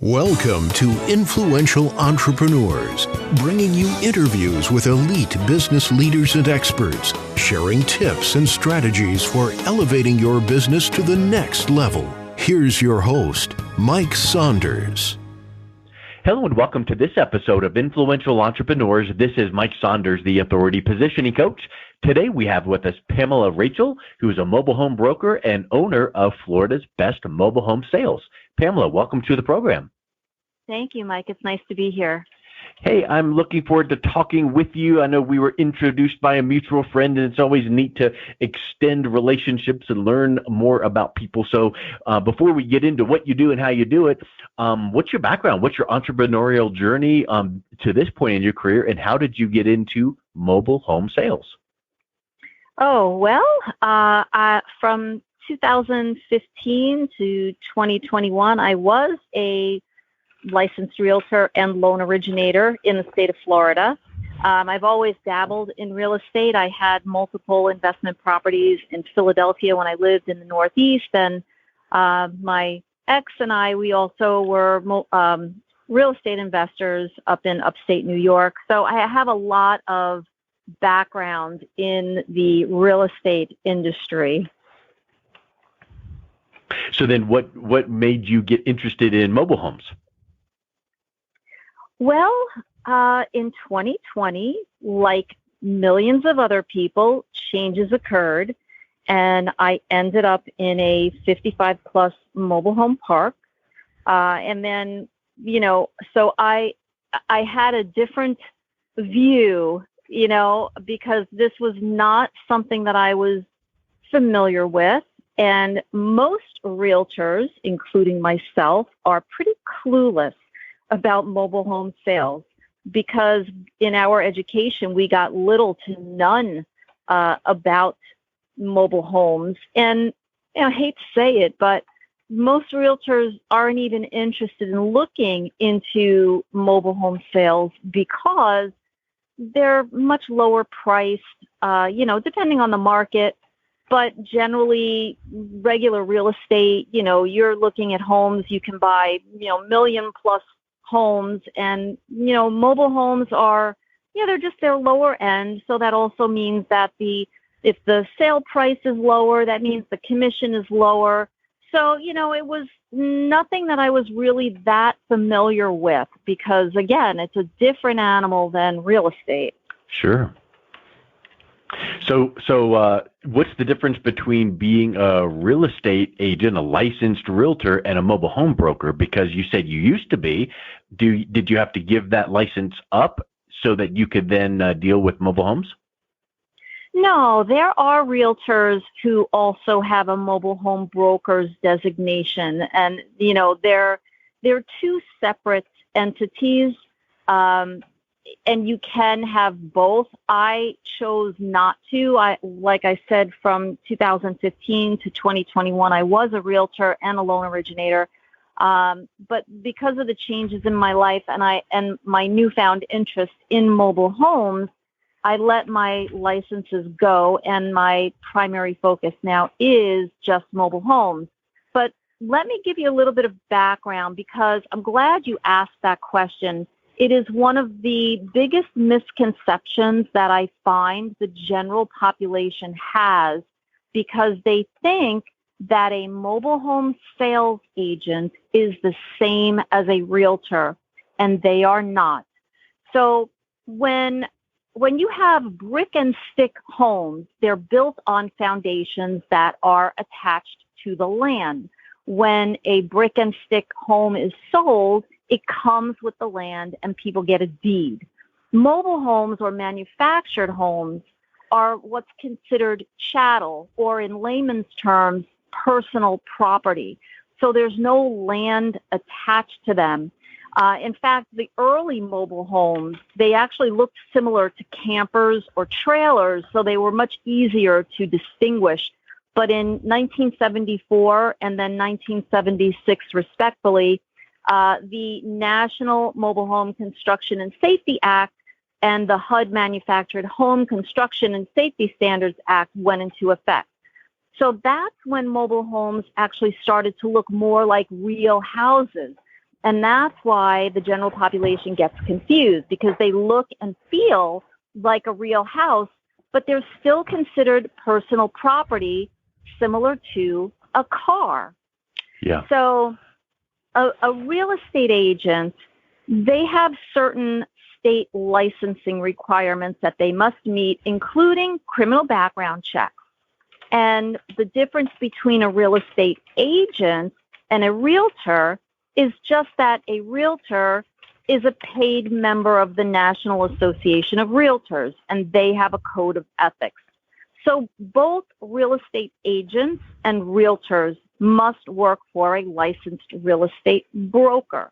Welcome to Influential Entrepreneurs, bringing you interviews with elite business leaders and experts, sharing tips and strategies for elevating your business to the next level. Here's your host, Mike Saunders. Hello and welcome to this episode of Influential Entrepreneurs. This is Mike Saunders, the Authority Positioning Coach. Today we have with us Pamela Rachil, who is a mobile home broker and owner of Florida's best mobile home sales. Pamela, welcome to the program. Thank you, Mike. It's nice to be here. Hey, I'm looking forward to talking with you. I know we were introduced by a mutual friend, and it's always neat to extend relationships and learn more about people. So before we get into what you do and how you do it, what's your background? What's your entrepreneurial journey to this point in your career, and how did you get into mobile home sales? Oh, well, from 2015 to 2021, I was a licensed realtor and loan originator in the state of Florida. I've always dabbled in real estate. I had multiple investment properties in Philadelphia when I lived in the Northeast, and my ex and I, we also were real estate investors up in upstate New York. So I have a lot of background in the real estate industry. So then what made you get interested in mobile homes? Well, in 2020, like millions of other people, changes occurred, and I ended up in a 55-plus mobile home park. And then, so I had a different view, because this was not something that I was familiar with. And most realtors, including myself, are pretty clueless about mobile home sales, because in our education, we got little to none about mobile homes. And I hate to say it, but most realtors aren't even interested in looking into mobile home sales because they're much lower priced, depending on the market. But generally, regular real estate, you're looking at homes you can buy, million plus homes, and mobile homes are they're lower end, so that also means that if the sale price is lower, that means the commission is lower. So it was nothing that I was really that familiar with, because again, it's a different animal than real estate. Sure. So what's the difference between being a real estate agent, a licensed realtor, and a mobile home broker? Because you said you used to be. Did you have to give that license up so that you could then deal with mobile homes? No, there are realtors who also have a mobile home broker's designation, and they're two separate entities. And you can have both. I chose not to. Like I said, from 2015 to 2021, I was a realtor and a loan originator. But because of the changes in my life and my newfound interest in mobile homes, I let my licenses go, and my primary focus now is just mobile homes. But let me give you a little bit of background, because I'm glad you asked that question. It is one of the biggest misconceptions that I find the general population has, because they think that a mobile home sales agent is the same as a realtor, and they are not. So when you have brick and stick homes, they're built on foundations that are attached to the land. When a brick and stick home is sold, it comes with the land and people get a deed. Mobile homes or manufactured homes are what's considered chattel, or in layman's terms, personal property. So there's no land attached to them. In fact, the early mobile homes, they actually looked similar to campers or trailers, so they were much easier to distinguish. But in 1974 and then 1976, respectfully, the National Mobile Home Construction and Safety Act and the HUD Manufactured Home Construction and Safety Standards Act went into effect. So that's when mobile homes actually started to look more like real houses. And that's why the general population gets confused, because they look and feel like a real house, but they're still considered personal property, similar to a car. Yeah. So a real estate agent, they have certain state licensing requirements that they must meet, including criminal background checks. And the difference between a real estate agent and a realtor is just that a realtor is a paid member of the National Association of Realtors, and they have a code of ethics. So both real estate agents and realtors must work for a licensed real estate broker.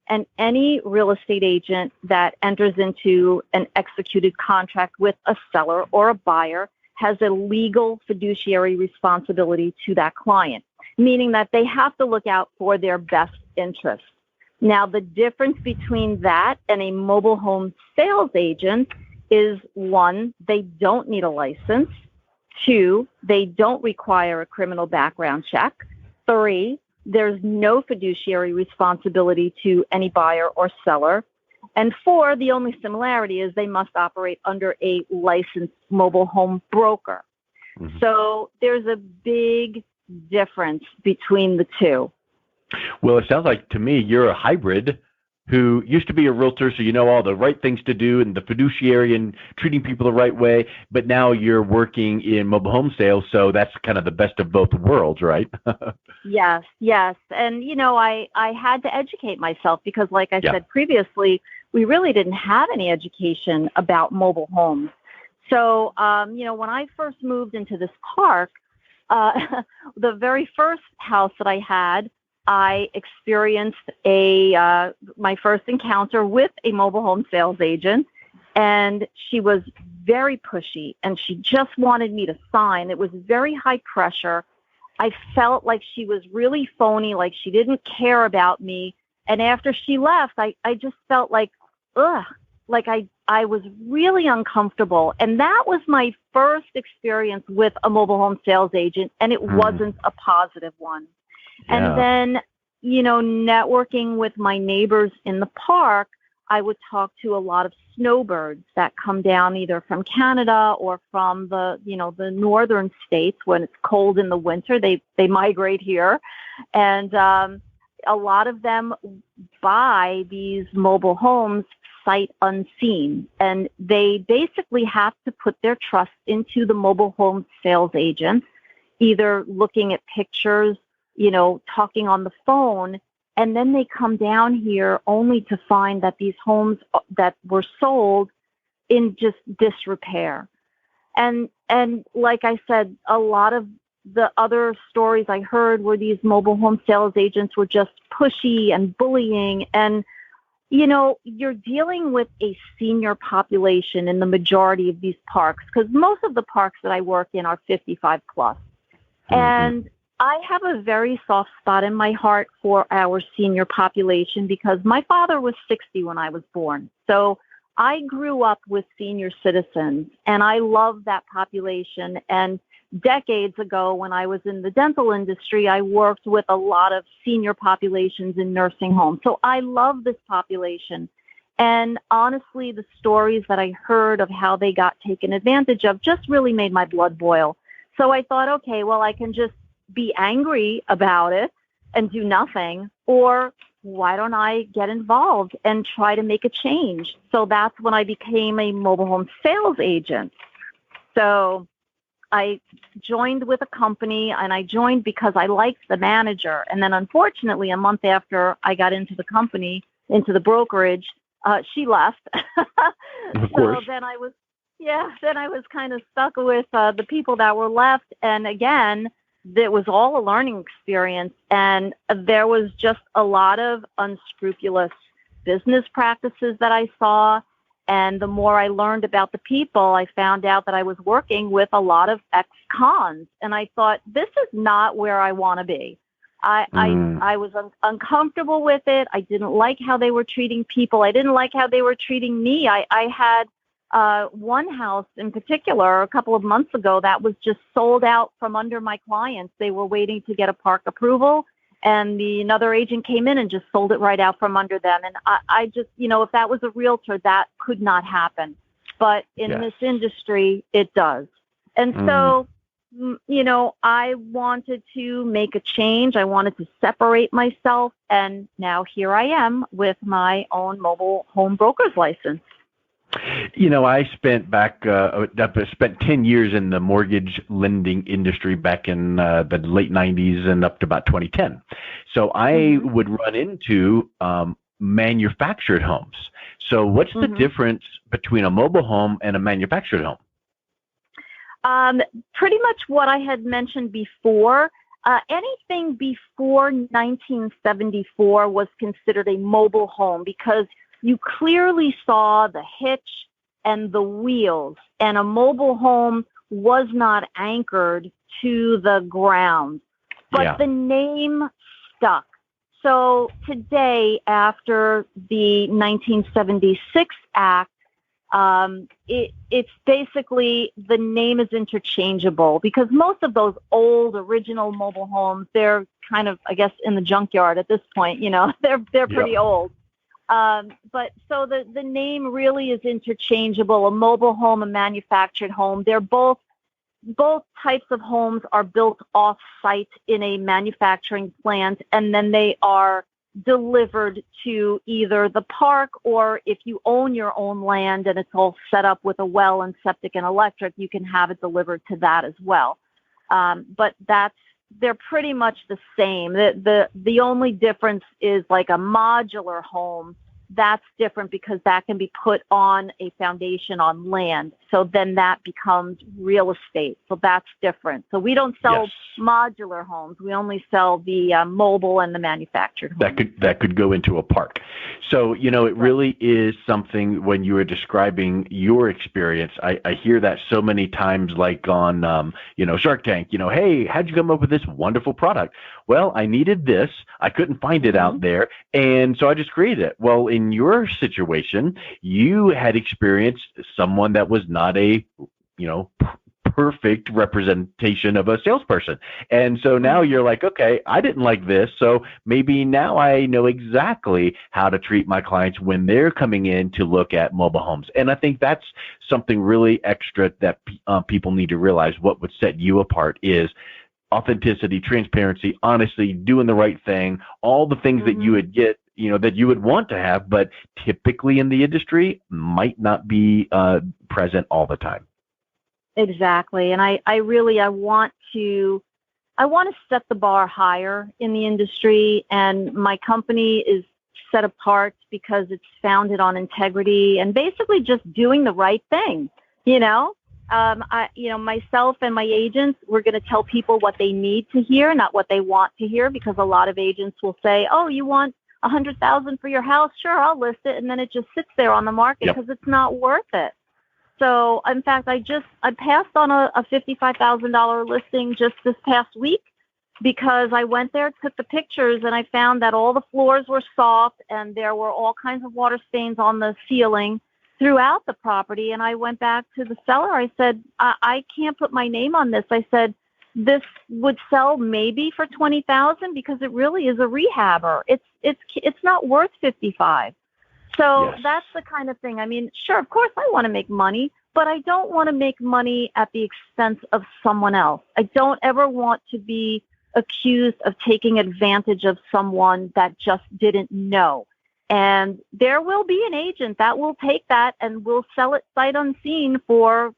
And any real estate agent that enters into an executed contract with a seller or a buyer has a legal fiduciary responsibility to that client, meaning that they have to look out for their best interest. Now, the difference between that and a mobile home sales agent is, one, they don't need a license. Two, they don't require a criminal background check. Three, there's no fiduciary responsibility to any buyer or seller. And four, the only similarity is they must operate under a licensed mobile home broker. Mm-hmm. So there's a big difference between the two. Well, it sounds like to me you're a hybrid who used to be a realtor, so you know all the right things to do and the fiduciary and treating people the right way, but now you're working in mobile home sales, so that's kind of the best of both worlds, right? Yes. And, I had to educate myself because, like I said previously, we really didn't have any education about mobile homes. So, when I first moved into this park, the very first house that I had, I experienced my first encounter with a mobile home sales agent, and she was very pushy, and she just wanted me to sign. It was very high pressure. I felt like she was really phony, like she didn't care about me. And after she left, I just felt like I was really uncomfortable. And that was my first experience with a mobile home sales agent, and it wasn't a positive one. Yeah. And then, networking with my neighbors in the park, I would talk to a lot of snowbirds that come down either from Canada or from the northern states. When it's cold in the winter, they migrate here. And a lot of them buy these mobile homes sight unseen. And they basically have to put their trust into the mobile home sales agent, either looking at pictures, talking on the phone, and then they come down here only to find that these homes that were sold in just disrepair. And like I said, a lot of the other stories I heard were these mobile home sales agents were just pushy and bullying. And, you're dealing with a senior population in the majority of these parks, because most of the parks that I work in are 55 plus. Mm-hmm. And I have a very soft spot in my heart for our senior population because my father was 60 when I was born. So I grew up with senior citizens, and I love that population. And decades ago, when I was in the dental industry, I worked with a lot of senior populations in nursing homes. So I love this population. And honestly, the stories that I heard of how they got taken advantage of just really made my blood boil. So I thought, okay, well, I can just be angry about it and do nothing, or why don't I get involved and try to make a change? So that's when I became a mobile home sales agent. So I joined with a company, and I joined because I liked the manager. And then unfortunately, a month after I got into the company, into the brokerage, she left. Of course. So then I was kind of stuck with the people that were left. And again, it was all a learning experience, and there was just a lot of unscrupulous business practices that I saw. And the more I learned about the people, I found out that I was working with a lot of ex-cons. And I thought, this is not where I want to be. I was uncomfortable with it. I didn't like how they were treating people. I didn't like how they were treating me. I had one house in particular a couple of months ago that was just sold out from under my clients. They were waiting to get a park approval, and another agent came in and just sold it right out from under them. And I just, if that was a realtor, that could not happen. But in this industry, it does. And so, I wanted to make a change. I wanted to separate myself. And now here I am with my own mobile home broker's license. I spent 10 years in the mortgage lending industry back in the late 90s and up to about 2010. So I would run into manufactured homes. So what's the difference between a mobile home and a manufactured home? Pretty much what I had mentioned before. Anything before 1974 was considered a mobile home because you clearly saw the hitch and the wheels, and a mobile home was not anchored to the ground. But the name stuck. So today, after the 1976 Act, it's basically the name is interchangeable because most of those old original mobile homes, they're kind of, I guess, in the junkyard at this point. They're pretty old. But so the name really is interchangeable. A mobile home, a manufactured home, they're both types of homes are built off-site in a manufacturing plant, and then they are delivered to either the park, or if you own your own land and it's all set up with a well and septic and electric, you can have it delivered to that as well. But they're pretty much the same. The only difference is like a modular home. That's different because that can be put on a foundation on land. So then that becomes real estate. So that's different. So we don't sell modular homes. We only sell the mobile and the manufactured homes. That could go into a park. So, it really is something when you were describing your experience. I hear that so many times, like on, Shark Tank, hey, how'd you come up with this wonderful product? Well, I needed this. I couldn't find it out there. And so I just created it. Well, in your situation, you had experienced someone that was not a, perfect representation of a salesperson. And so now you're like, okay, I didn't like this. So maybe now I know exactly how to treat my clients when they're coming in to look at mobile homes. And I think that's something really extra that people need to realize. What would set you apart is authenticity, transparency, honesty, doing the right thing, all the things that you would get, that you would want to have, but typically in the industry might not be present all the time. Exactly. And I want to set the bar higher in the industry, and my company is set apart because it's founded on integrity and basically just doing the right thing. Myself and my agents, we're going to tell people what they need to hear, not what they want to hear, because a lot of agents will say, oh, you want $100,000 for your house? Sure, I'll list it. And then it just sits there on the market because it's not worth it. So, in fact, I passed on a $55,000 listing just this past week because I went there, took the pictures, and I found that all the floors were soft and there were all kinds of water stains on the ceiling throughout the property. And I went back to the seller. I said, I can't put my name on this. I said, this would sell maybe for $20,000 because it really is a rehabber. It's not worth $55,000. So that's the kind of thing. I mean, sure, of course I want to make money, but I don't want to make money at the expense of someone else. I don't ever want to be accused of taking advantage of someone that just didn't know. And there will be an agent that will take that and will sell it sight unseen for,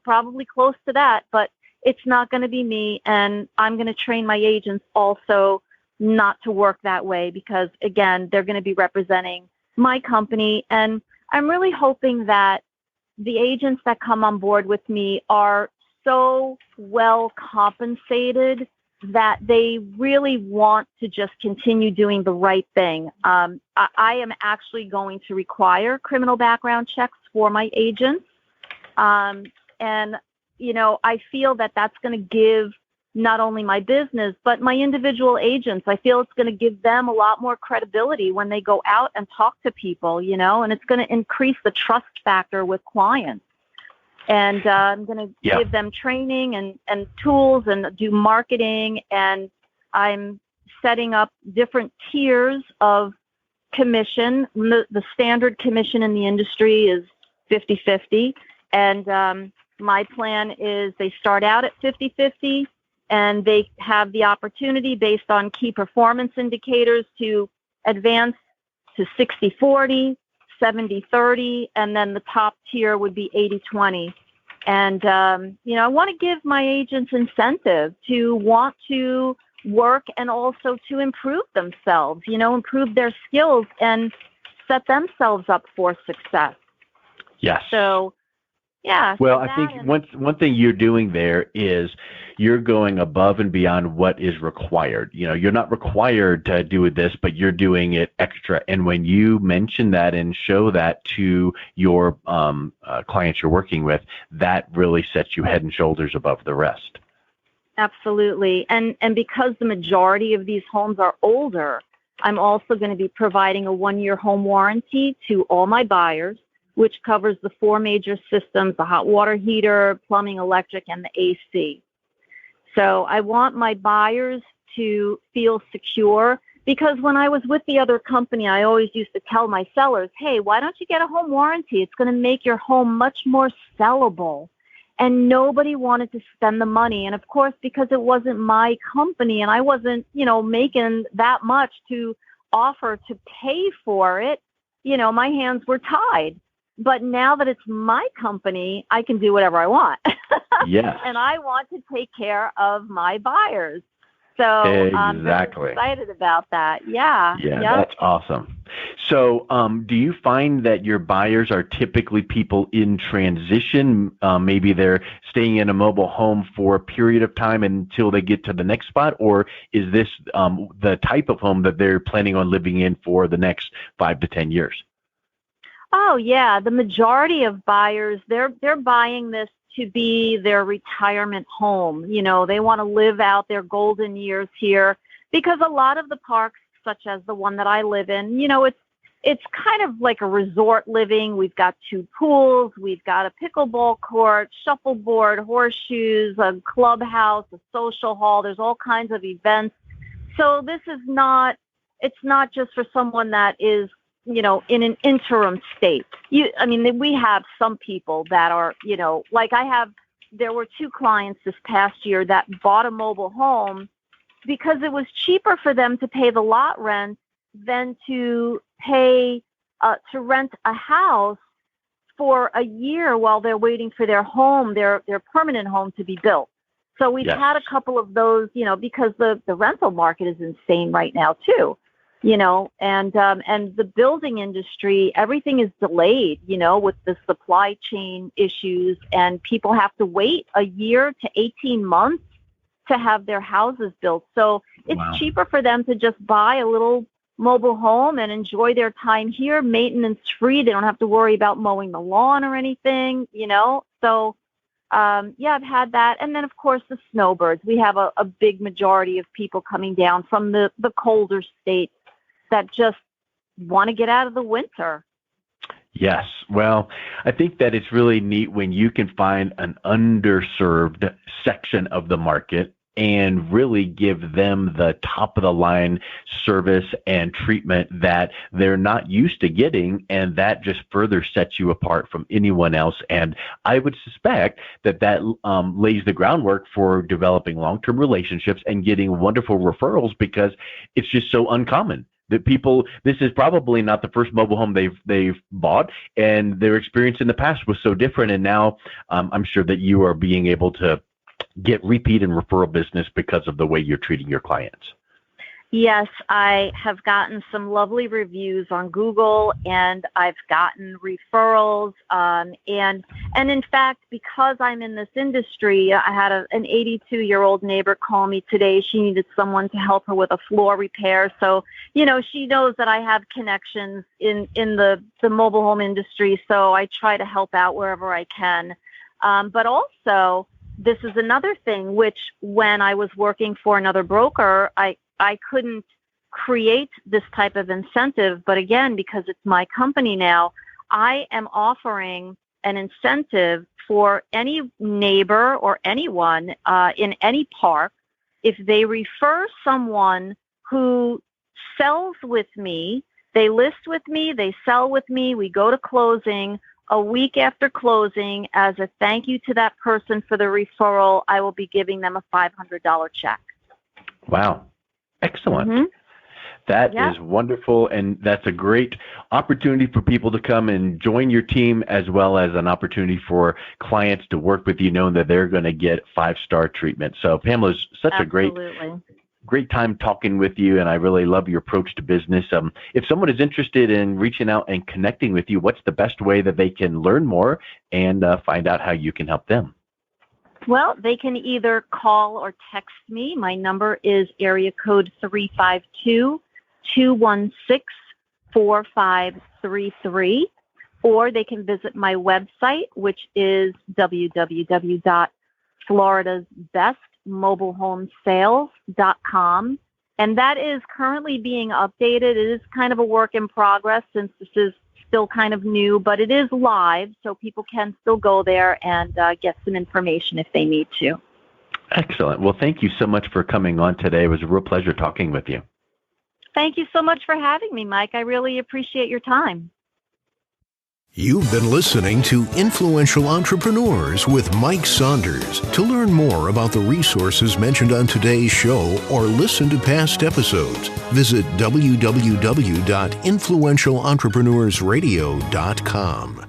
probably close to that, but it's not going to be me. And I'm going to train my agents also not to work that way because, again, they're going to be representing my company. And I'm really hoping that the agents that come on board with me are so well compensated that they really want to just continue doing the right thing. I am actually going to require criminal background checks for my agents. And, I feel that that's going to give not only my business, but my individual agents. I feel it's going to give them a lot more credibility when they go out and talk to people, and it's going to increase the trust factor with clients. And I'm going to give them training and tools and do marketing. And I'm setting up different tiers of commission. The standard commission in the industry is 50-50. And my plan is they start out at 50-50, and they have the opportunity based on key performance indicators to advance to 60-40, 70-30, and then the top tier would be 80-20. And, I want to give my agents incentive to want to work and also to improve themselves, improve their skills and set themselves up for success. Yes. So, yeah. Well, I think one thing you're doing there is you're going above and beyond what is required. You're not required to do this, but you're doing it extra. And when you mention that and show that to your clients you're working with, that really sets you head and shoulders above the rest. Absolutely. And because the majority of these homes are older, I'm also going to be providing a 1-year home warranty to all my buyers, which covers the 4 major systems, the hot water heater, plumbing, electric, and the AC. So I want my buyers to feel secure, because when I was with the other company, I always used to tell my sellers, hey, why don't you get a home warranty? It's going to make your home much more sellable. And nobody wanted to spend the money. And of course, because it wasn't my company and I wasn't, making that much to offer to pay for it, my hands were tied. But now that it's my company, I can do whatever I want. Yes. And I want to take care of my buyers. So exactly. I'm very excited about that. Yeah. Yeah, That's awesome. So do you find that your buyers are typically people in transition? Maybe they're staying in a mobile home for a period of time until they get to the next spot? Or is this the type of home that they're planning on living in for the next 5 to 10 years? Oh, yeah. The majority of buyers, they're buying this to be their retirement home. They want to live out their golden years here, because a lot of the parks, such as the one that I live in, it's kind of like a resort living. We've got 2 pools. We've got a pickleball court, shuffleboard, horseshoes, a clubhouse, a social hall. There's all kinds of events. So this is it's not just for someone that is, in an interim state. We have some people that are, there were 2 clients this past year that bought a mobile home because it was cheaper for them to pay the lot rent than to pay, to rent a house for a year while they're waiting for their home, their permanent home to be built. So we've had a couple of those, because the rental market is insane right now too. And the building industry, everything is delayed, with the supply chain issues, and people have to wait a year to 18 months to have their houses built. So it's cheaper for them to just buy a little mobile home and enjoy their time here, maintenance free. They don't have to worry about mowing the lawn or anything, So, I've had that. And then, of course, the snowbirds. We have a big majority of people coming down from the colder states that just want to get out of the winter. Yes. Well, I think that it's really neat when you can find an underserved section of the market and really give them the top of the line service and treatment that they're not used to getting. And that just further sets you apart from anyone else. And I would suspect that lays the groundwork for developing long-term relationships and getting wonderful referrals, because it's just so uncommon. That this is probably not the first mobile home they've bought, and their experience in the past was so different. And now I'm sure that you are being able to get repeat and referral business because of the way you're treating your clients. Yes, I have gotten some lovely reviews on Google, and I've gotten referrals. And in fact, because I'm in this industry, I had an 82-year-old neighbor call me today. She needed someone to help her with a floor repair. So, she knows that I have connections in the mobile home industry. So I try to help out wherever I can. But also, this is another thing, which when I was working for another broker, I couldn't create this type of incentive. But again, because it's my company now, I am offering an incentive for any neighbor or anyone in any park if they refer someone who sells with me. They list with me, they sell with me, we go to closing. A week after closing, as a thank you to that person for the referral, I will be giving them a $500 check. Wow. Excellent. That is wonderful, and that's a great opportunity for people to come and join your team, as well as an opportunity for clients to work with you, knowing that they're going to get 5-star treatment. So, Pamela, it's such a great time talking with you, and I really love your approach to business. If someone is interested in reaching out and connecting with you, what's the best way that they can learn more and find out how you can help them? Well, they can either call or text me. My number is area code 352-216-4533, or they can visit my website, which is www.floridasbestmobilehomesales.com. And that is currently being updated. It is kind of a work in progress since this is still kind of new, but it is live, so people can still go there and get some information if they need to. Excellent. Well, thank you so much for coming on today. It was a real pleasure talking with you. Thank you so much for having me, Mike. I really appreciate your time. You've been listening to Influential Entrepreneurs with Mike Saunders. To learn more about the resources mentioned on today's show or listen to past episodes, visit www.influentialentrepreneursradio.com.